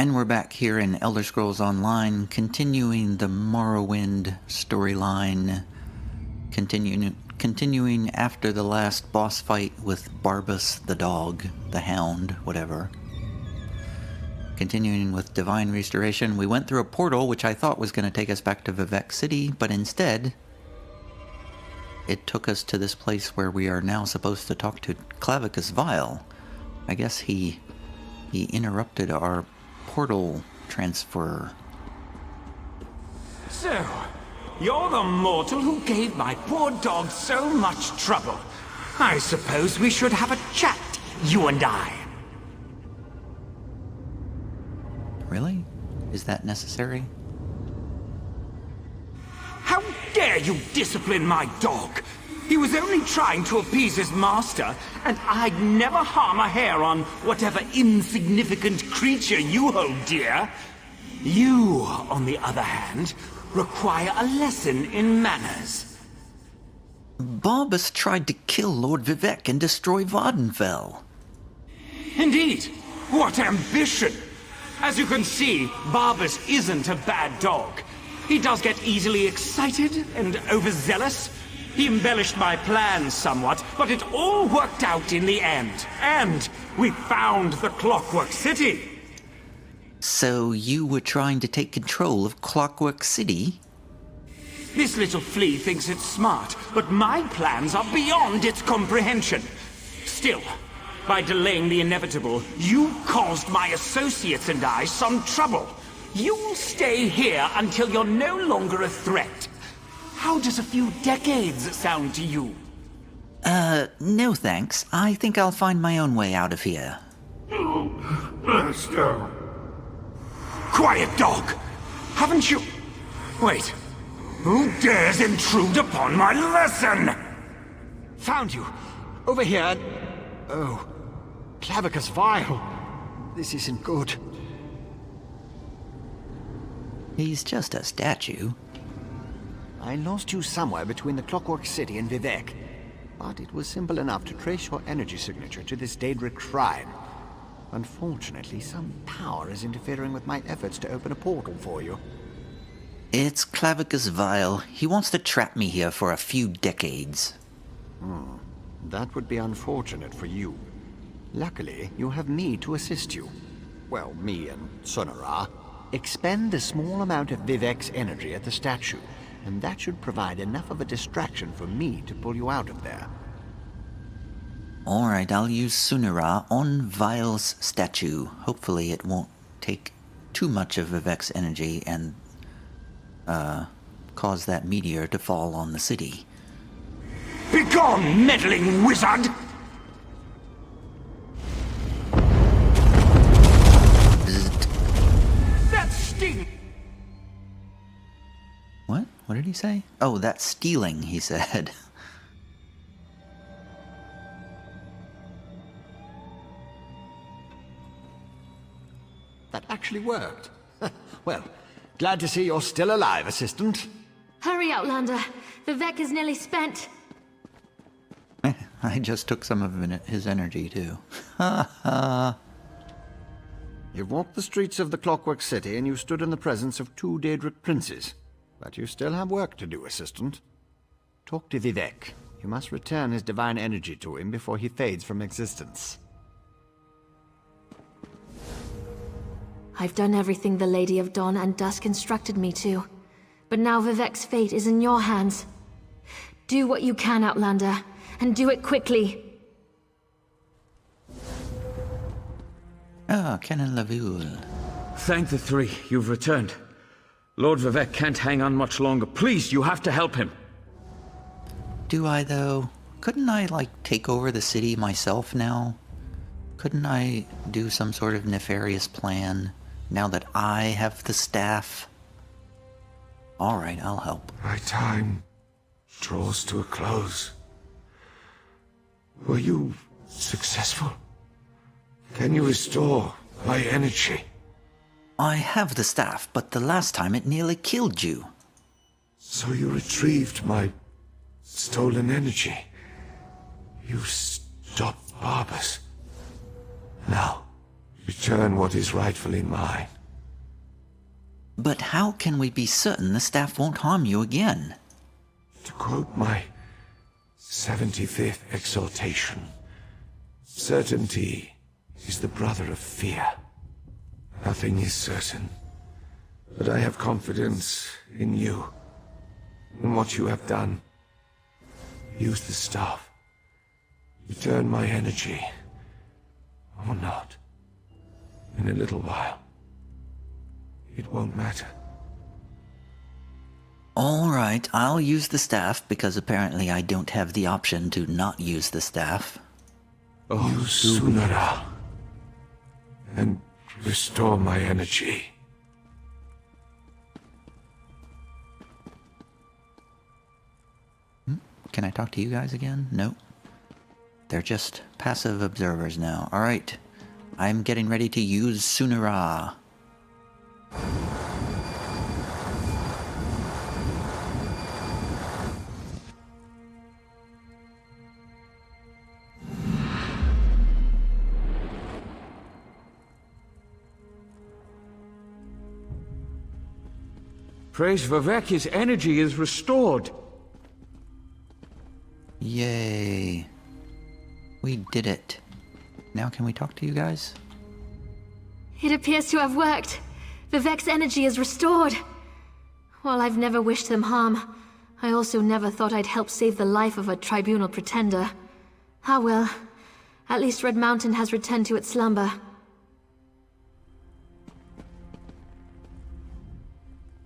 And we're back here in Elder Scrolls Online, continuing the Morrowind storyline, continuing after the last boss fight with Barbas the dog, the hound, whatever. Continuing with Divine Restoration, we went through a portal which I thought was going to take us back to Vivec City, but instead it took us to this place where we are now supposed to talk to Clavicus Vile. I guess he interrupted our portal transfer. So, you're the mortal who gave my poor dog so much trouble. I suppose we should have a chat, you and I. Really? Is that necessary? How dare you discipline my dog? He was only trying to appease his master, and I'd never harm a hair on whatever insignificant creature you hold dear. You, on the other hand, require a lesson in manners. Barbas tried to kill Lord Vivec and destroy Vardenfell. Indeed, what ambition! As you can see, Barbas isn't a bad dog. He does get easily excited and overzealous. He embellished my plans somewhat, but it all worked out in the end. And we found the Clockwork City. So you were trying to take control of Clockwork City? This little flea thinks it's smart, but my plans are beyond its comprehension. Still, by delaying the inevitable, you caused my associates and I some trouble. You'll stay here until you're no longer a threat. How does a few decades sound to you? No thanks. I think I'll find my own way out of here. Master. Quiet, dog! Haven't you... Wait. Who dares intrude upon my lesson? Found you. Over here. Oh. Clavicus Vile. This isn't good. He's just a statue. I lost you somewhere between the Clockwork City and Vivec. But it was simple enough to trace your energy signature to this Daedric shrine. Unfortunately, some power is interfering with my efforts to open a portal for you. It's Clavicus Vile. He wants to trap me here for a few decades. That would be unfortunate for you. Luckily, you have me to assist you. Well, me and Sunara. Expend a small amount of Vivec's energy at the statue, and that should provide enough of a distraction for me to pull you out of there. Alright, I'll use Sunara on Vile's statue. Hopefully it won't take too much of Vivec's energy and cause that meteor to fall on the city. Begone, meddling wizard! That's sting! What? What did he say? Oh, that's stealing, he said. That actually worked. Well, glad to see you're still alive, Assistant. Hurry, Outlander. Vivec is nearly spent. I just took some of his energy, too. Ha ha. You've walked the streets of the Clockwork City and you stood in the presence of two Daedric princes. But you still have work to do, Assistant. Talk to Vivec. You must return his divine energy to him before he fades from existence. I've done everything the Lady of Dawn and Dusk instructed me to. But now Vivec's fate is in your hands. Do what you can, Outlander, and do it quickly. Ah, Canon Lavule. Thank the three, you've returned. Lord Vivec can't hang on much longer. Please, you have to help him. Do I, though? Couldn't I, take over the city myself now? Couldn't I do some sort of nefarious plan now that I have the staff? Alright, I'll help. My time draws to a close. Were you successful? Can you restore my energy? I have the staff, but the last time it nearly killed you. So you retrieved my stolen energy. You stopped Barbas. Now, Return what is rightfully mine. But how can we be certain the staff won't harm you again? To quote my 75th exhortation, certainty is the brother of fear. Nothing is certain, but I have confidence in you, in what you have done. Use the staff. Return my energy, or not. In a little while, it won't matter. All right, I'll use the staff because apparently I don't have the option to not use the staff. Use Sunara and restore my energy. Can I talk to you guys again? No. They're just passive observers now. All right, I'm getting ready to use Sunara. Praise Vivec, his energy is restored. Yay. We did it. Now can we talk to you guys? It appears to have worked. Vivec's energy is restored. While I've never wished them harm, I also never thought I'd help save the life of a tribunal pretender. Ah well. At least Red Mountain has returned to its slumber.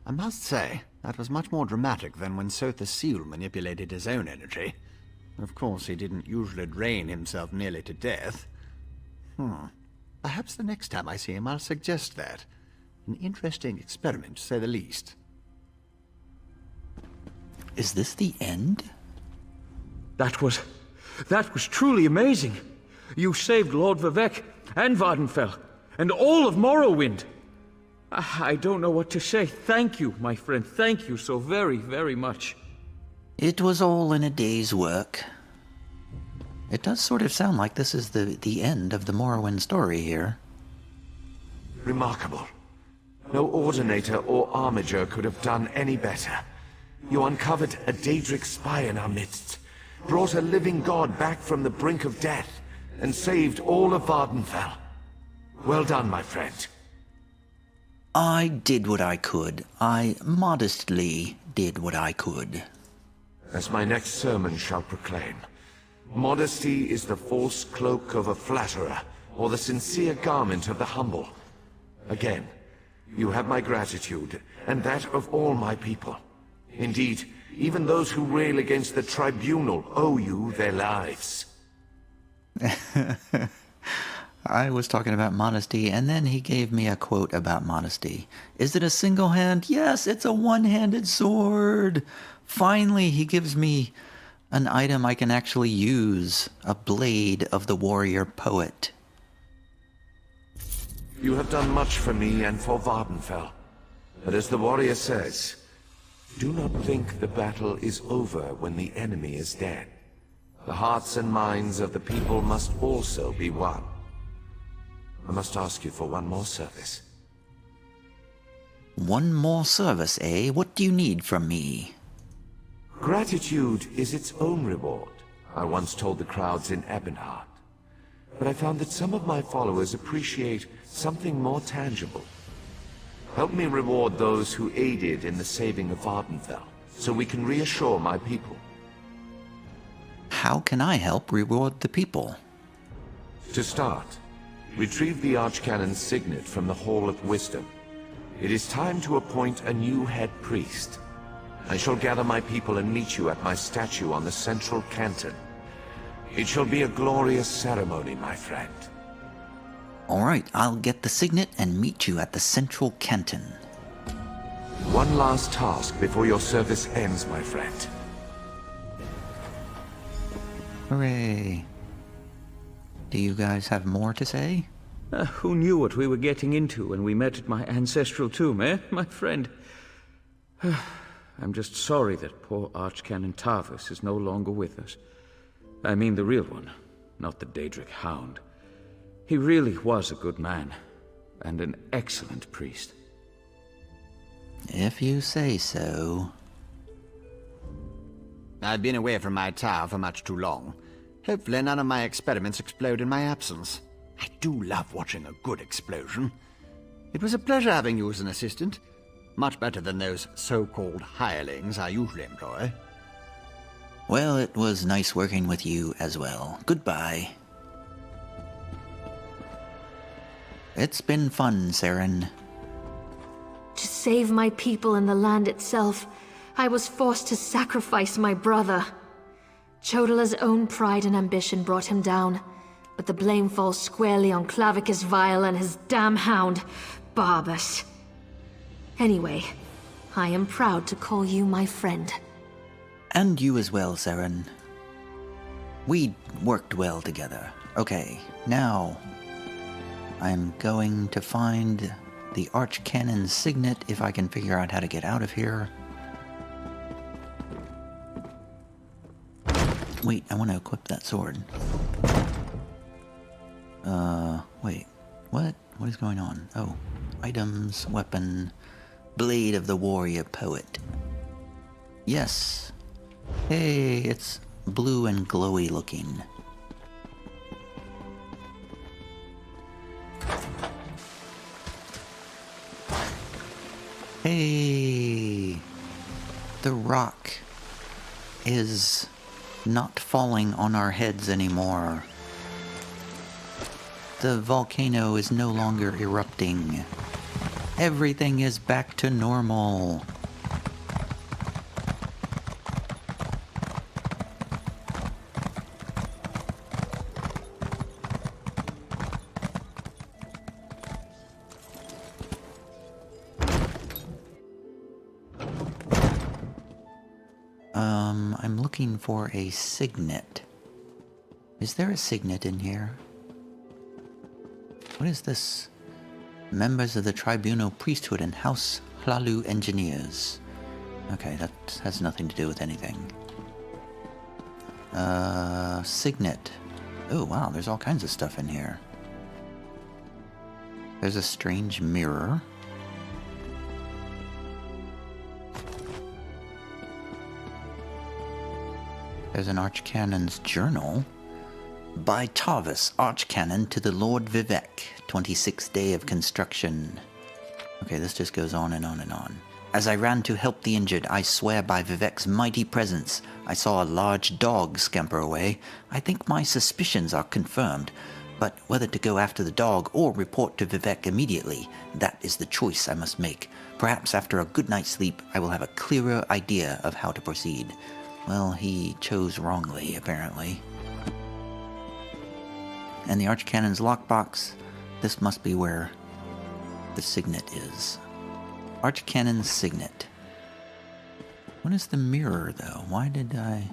I must say, that was much more dramatic than when Sotha Seal manipulated his own energy. Of course, he didn't usually drain himself nearly to death. Perhaps the next time I see him, I'll suggest that. An interesting experiment, to say the least. Is this the end? That was truly amazing. You saved Lord Vivec and Vardenfell and all of Morrowind. I don't know what to say. Thank you, my friend. Thank you so very, very much. It was all in a day's work. It does sort of sound like this is the end of the Morrowind story here. Remarkable. No Ordinator or Armiger could have done any better. You uncovered a Daedric spy in our midst, brought a living god back from the brink of death, and saved all of Vardenfell. Well done, my friend. I did what I could. I modestly did what I could. As my next sermon shall proclaim, modesty is the false cloak of a flatterer, or the sincere garment of the humble. Again, you have my gratitude, and that of all my people. Indeed, even those who rail against the tribunal owe you their lives. I was talking about modesty, and then he gave me a quote about modesty. Is it a single hand? Yes, it's a one-handed sword. Finally, he gives me an item I can actually use. A blade of the warrior poet. You have done much for me and for Vardenfell. But as the warrior says, do not think the battle is over when the enemy is dead. The hearts and minds of the people must also be won. I must ask you for one more service. One more service, eh? What do you need from me? Gratitude is its own reward, I once told the crowds in Ebonheart. But I found that some of my followers appreciate something more tangible. Help me reward those who aided in the saving of Vardenfell, so we can reassure my people. How can I help reward the people? To start, retrieve the Archcanon's signet from the Hall of Wisdom. It is time to appoint a new head priest. I shall gather my people and meet you at my statue on the central canton. It shall be a glorious ceremony, my friend. All right, I'll get the signet and meet you at the central canton. One last task before your service ends, my friend. Hooray. Do you guys have more to say? Who knew what we were getting into when we met at my ancestral tomb, eh, my friend? I'm just sorry that poor Archcanon Tarvus is no longer with us. I mean the real one, not the Daedric Hound. He really was a good man, and an excellent priest. If you say so. I've been away from my tower for much too long. Hopefully none of my experiments explode in my absence. I do love watching a good explosion. It was a pleasure having you as an assistant. Much better than those so-called hirelings I usually employ. Well, it was nice working with you as well. Goodbye. It's been fun, Saren. To save my people and the land itself, I was forced to sacrifice my brother. Chodala's own pride and ambition brought him down, but the blame falls squarely on Clavicus Vile and his damn hound, Barbas. Anyway, I am proud to call you my friend. And you as well, Saren. We worked well together. Okay, now I'm going to find the Archcanon's signet if I can figure out how to get out of here. Wait, I want to equip that sword. Wait. What? What is going on? Oh. Items, weapon, Blade of the Warrior Poet. Yes. Hey, it's blue and glowy looking. Hey, the rock is not falling on our heads anymore. The volcano is no longer erupting. Everything is back to normal. I'm looking for a signet. Is there a signet in here? What is this? Members of the Tribunal Priesthood and House Hlalu Engineers. Okay, that has nothing to do with anything. Signet. Oh wow, there's all kinds of stuff in here. There's a strange mirror. There's an Archcanon's journal. By Tarvis, Archcanon to the Lord Vivec, 26th day of construction. Okay, this just goes on and on and on. As I ran to help the injured, I swear by Vivec's mighty presence, I saw a large dog scamper away. I think my suspicions are confirmed, but whether to go after the dog or report to Vivec immediately, that is the choice I must make. Perhaps after a good night's sleep, I will have a clearer idea of how to proceed. Well, he chose wrongly, apparently. And the Archcanon's lockbox, this must be where the signet is. Archcanon's signet. What is the mirror, though? Why did I...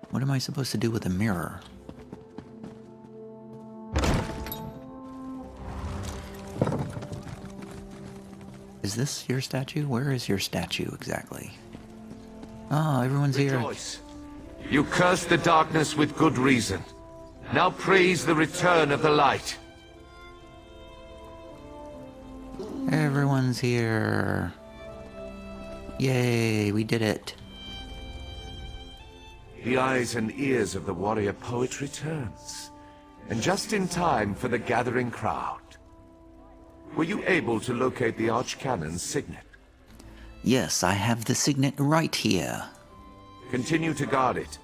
What am I supposed to do with the mirror? Is this your statue? Where is your statue, exactly? Oh, everyone's here. Rejoice. You cursed the darkness with good reason. Now praise the return of the light. Everyone's here. Yay, we did it. The eyes and ears of the warrior poet returns. And just in time for the gathering crowd. Were you able to locate the Archcanon's signet? Yes, I have the signet right here. Continue to guard it,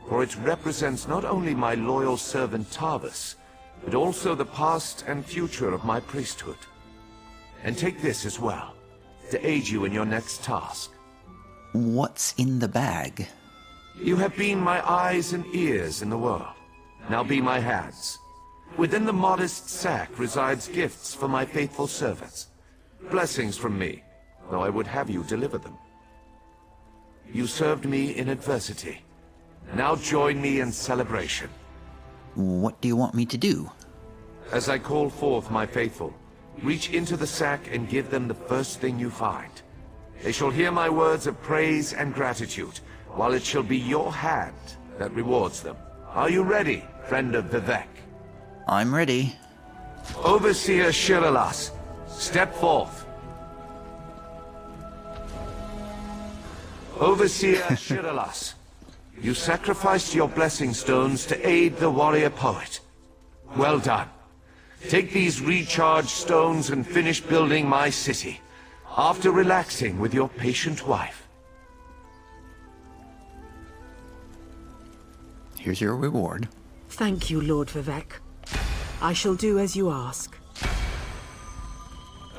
for it represents not only my loyal servant Tarvis, but also the past and future of my priesthood. And take this as well, to aid you in your next task. What's in the bag? You have been my eyes and ears in the world. Now be my hands. Within the modest sack resides gifts for my faithful servants. Blessings from me, though I would have you deliver them. You served me in adversity. Now join me in celebration. What do you want me to do? As I call forth my faithful, reach into the sack and give them the first thing you find. They shall hear my words of praise and gratitude, while it shall be your hand that rewards them. Are you ready, friend of Vivec? I'm ready. Overseer Shiralas, step forth. Overseer Shiralas, you sacrificed your blessing stones to aid the warrior poet. Well done. Take these recharged stones and finish building my city, after relaxing with your patient wife. Here's your reward. Thank you, Lord Vivek. I shall do as you ask.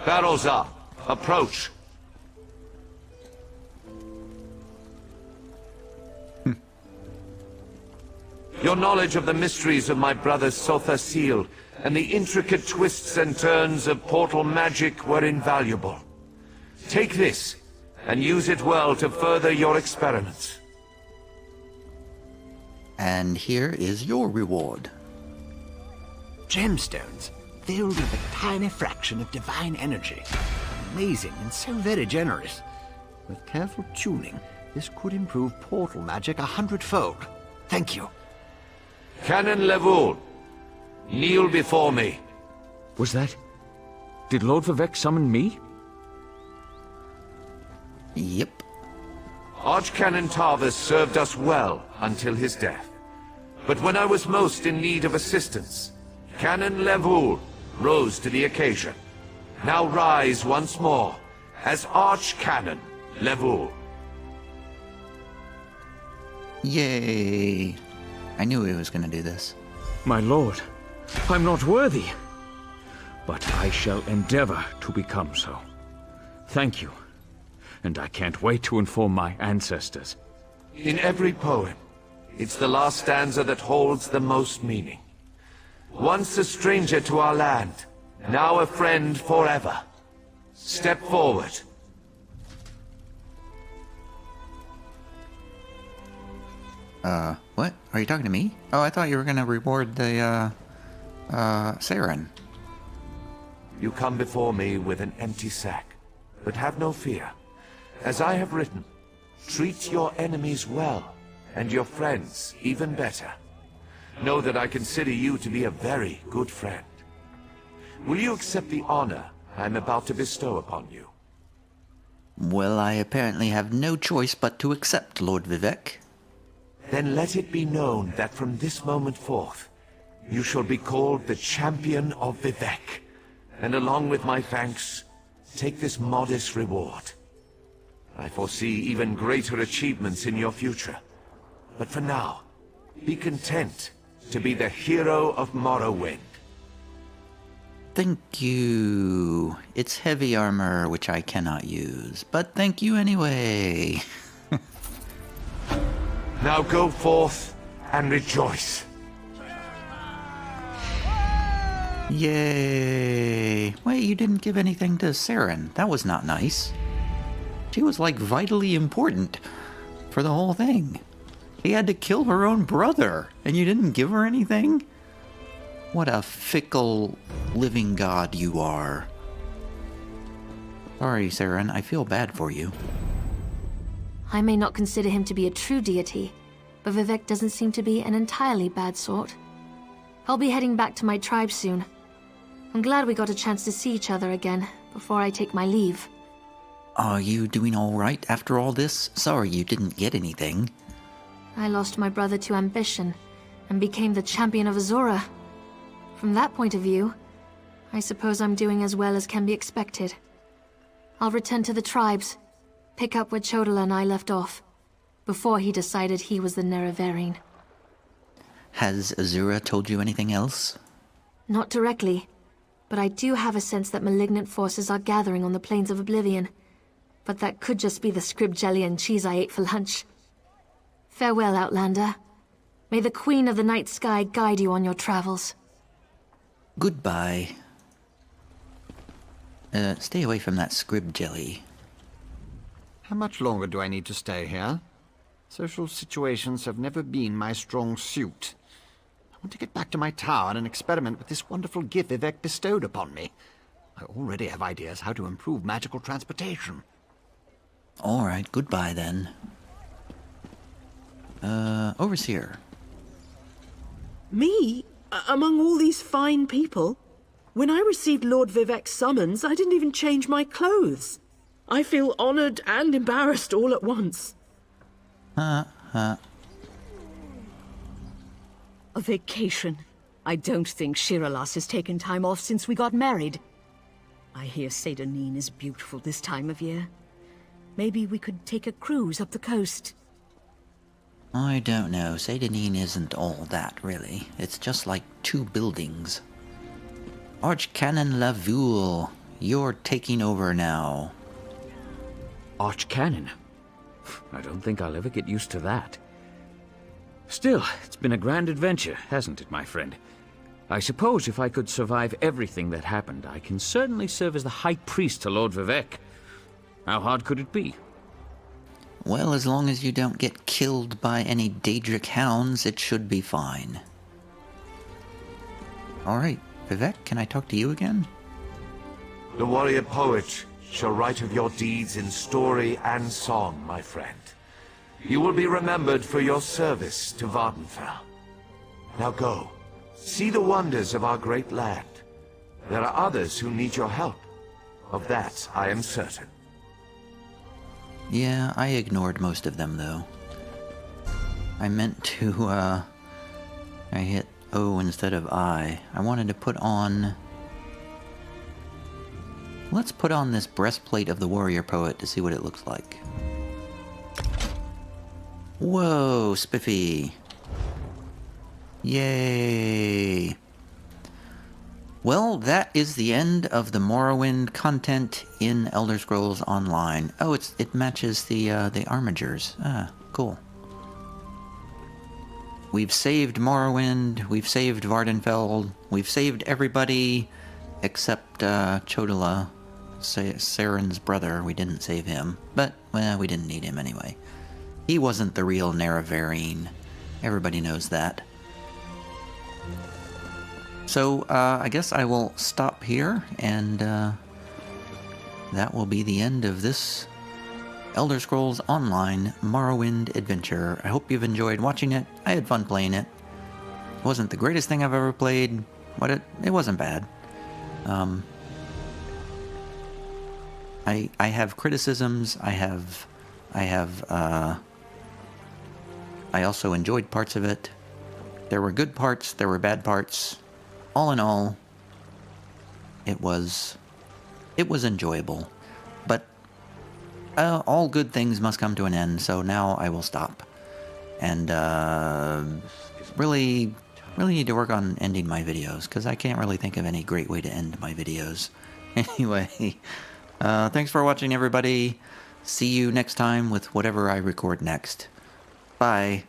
Barrels up. Approach. Your knowledge of the mysteries of my brother Sotha Sil and the intricate twists and turns of portal magic were invaluable. Take this, and use it well to further your experiments. And here is your reward. Gemstones, filled with a tiny fraction of divine energy. Amazing and so very generous. With careful tuning, this could improve portal magic 100-fold. Thank you. Canon Levoul, kneel before me. Was that... Did Lord Vivek summon me? Yep. Archcanon Tarvis served us well until his death. But when I was most in need of assistance, Canon Levoul rose to the occasion. Now rise once more as Archcanon Levoul. Yay. I knew he was going to do this. My lord, I'm not worthy. But I shall endeavor to become so. Thank you. And I can't wait to inform my ancestors. In every poem, it's the last stanza that holds the most meaning. Once a stranger to our land, now a friend forever. Step forward. What? Are you talking to me? Oh, I thought you were gonna reward the, Saren. You come before me with an empty sack, but have no fear. As I have written, treat your enemies well, and your friends even better. Know that I consider you to be a very good friend. Will you accept the honor I'm about to bestow upon you? Well, I apparently have no choice but to accept, Lord Vivek. Then let it be known that from this moment forth, you shall be called the Champion of Vivek, and along with my thanks, take this modest reward. I foresee even greater achievements in your future. But for now, be content to be the hero of Morrowind. Thank you. It's heavy armor, which I cannot use, but thank you anyway. Now go forth and rejoice. Yay. Wait, you didn't give anything to Saren. That was not nice. She was like vitally important for the whole thing. He had to kill her own brother, and you didn't give her anything? What a fickle living god you are. Sorry, Saren, I feel bad for you. I may not consider him to be a true deity, but Vivek doesn't seem to be an entirely bad sort. I'll be heading back to my tribe soon. I'm glad we got a chance to see each other again before I take my leave. Are you doing all right after all this? Sorry you didn't get anything. I lost my brother to ambition and became the champion of Azura. From that point of view, I suppose I'm doing as well as can be expected. I'll return to the tribes, pick up where Chodala and I left off, before he decided he was the Nerevarine. Has Azura told you anything else? Not directly, but I do have a sense that malignant forces are gathering on the plains of Oblivion. But that could just be the scrib jelly and cheese I ate for lunch. Farewell, Outlander. May the Queen of the Night Sky guide you on your travels. Goodbye. Stay away from that scrib jelly. How much longer do I need to stay here? Social situations have never been my strong suit. I want to get back to my tower and experiment with this wonderful gift Vivek bestowed upon me. I already have ideas how to improve magical transportation. Alright, goodbye then. Overseer. Me? Among all these fine people? When I received Lord Vivec's summons, I didn't even change my clothes. I feel honored and embarrassed all at once. A vacation. I don't think Shiralas has taken time off since we got married. I hear Seydanine is beautiful this time of year. Maybe we could take a cruise up the coast. I don't know. Seydanine isn't all that, really. It's just like 2 buildings. Archcanon Lavule, you're taking over now. Archcanon? I don't think I'll ever get used to that. Still, it's been a grand adventure, hasn't it, my friend? I suppose if I could survive everything that happened, I can certainly serve as the High Priest to Lord Vivec. How hard could it be? Well, as long as you don't get killed by any Daedric hounds, it should be fine. Alright, Vivec, can I talk to you again? The warrior poet shall write of your deeds in story and song, my friend. You will be remembered for your service to Vardenfell. Now go. See the wonders of our great land. There are others who need your help. Of that, I am certain. Yeah, I ignored most of them, though. I meant to, I hit O instead of I. I wanted to put on... Let's put on this breastplate of the warrior poet to see what it looks like. Whoa, spiffy. Yay. Well, that is the end of the Morrowind content in Elder Scrolls Online. Oh, it matches the armigers. Ah, cool. We've saved Morrowind, we've saved Vardenfell, we've saved everybody except Chodala, Saren's brother. We didn't save him, but, well, we didn't need him anyway. He wasn't the real Nerevarine. Everybody knows that. So, I guess I will stop here, and that will be the end of this Elder Scrolls Online Morrowind adventure. I hope you've enjoyed watching it. I had fun playing it. It wasn't the greatest thing I've ever played, but it wasn't bad. I have criticisms. I also enjoyed parts of it. There were good parts, there were bad parts. All in all, it was enjoyable. But all good things must come to an end, so now I will stop. And really need to work on ending my videos, because I can't really think of any great way to end my videos. Anyway, thanks for watching, everybody. See you next time with whatever I record next. Bye.